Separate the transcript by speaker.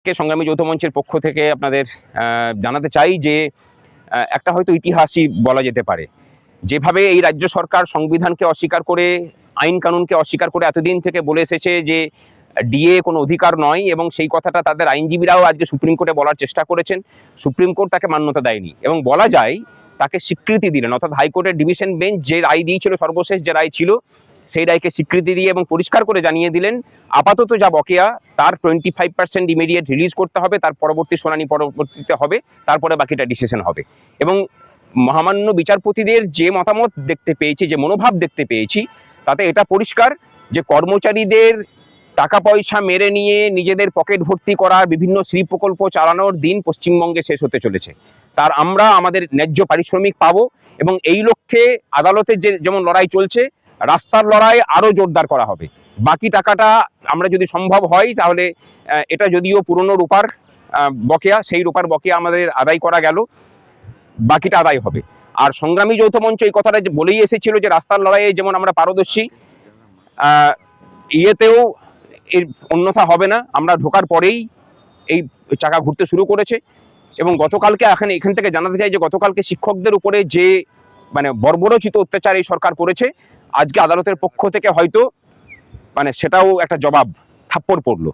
Speaker 1: আজকে সংগ্রামী যৌথ মঞ্চের পক্ষ থেকে আপনাদের জানাতে চাই যে একটা হয়তো ইতিহাসই বলা যেতে পারে। যেভাবে এই রাজ্য সরকার সংবিধানকে অস্বীকার করে, আইন কানুনকে অস্বীকার করে এতদিন থেকে বলে এসেছে যে ডিএ কোনো অধিকার নয়, এবং সেই কথাটা তাদের আইনজীবীরাও আজকে সুপ্রিম কোর্টে বলার চেষ্টা করেছেন। সুপ্রিম কোর্ট তাকে মান্যতা দেয়নি এবং বলা যায় তাকে স্বীকৃতি দিলেন, অর্থাৎ হাইকোর্টের ডিভিশন বেঞ্চ যে রায় দিয়েছিল, সর্বশেষ যে রায় ছিল, সেই রায়কে স্বীকৃতি দিয়ে এবং পরিষ্কার করে জানিয়ে দিলেন আপাতত যা বকেয়া তার 25% ইমিডিয়েট রিলিজ করতে হবে, তার পরবর্তী শুনানি পরবর্তীতে হবে, তারপরে বাকিটা ডিসিশন হবে। এবং মহামান্য বিচারপতিদের যে মতামত দেখতে পেয়েছি, যে মনোভাব দেখতে পেয়েছি, তাতে এটা পরিষ্কার যে কর্মচারীদের টাকা পয়সা মেরে নিয়ে নিজেদের পকেট ভর্তি করার বিভিন্ন শ্রী প্রকল্প চালানোর দিন পশ্চিমবঙ্গে শেষ হতে চলেছে। তার আমরা আমাদের ন্যায্য পারিশ্রমিক পাবো, এবং এই লক্ষ্যে আদালতের যেমন লড়াই চলছে, রাস্তার লড়াই আরো জোরদার করা হবে। বাকি টাকাটা আমরা যদি সম্ভব হয় তাহলে এটা যদিও পুরনো রূপার বকেয়া, সেই রূপার বকেয়া আমাদের আদায় করা গেল, বাকিটা আদায় হবে। আর সংগ্রামী যৌথ মঞ্চ এই কথাটা বলেই এসেছিল যে রাস্তার লড়াইয়ে যেমন আমরা পারদর্শী, ইয়েতেও এর অন্যথা হবে না। আমরা ঢোকার পরেই এই চাকা ঘুরতে শুরু করেছে। এবং গতকালকে এখান থেকে জানাতে চাই যে গতকালকে শিক্ষকদের উপরে যে বর্বরোচিত অত্যাচার এই সরকার করেছে, আজকে আদালতের পক্ষ থেকে হয়তো সেটাও একটা জবাব থাপ্পড় পড়লো।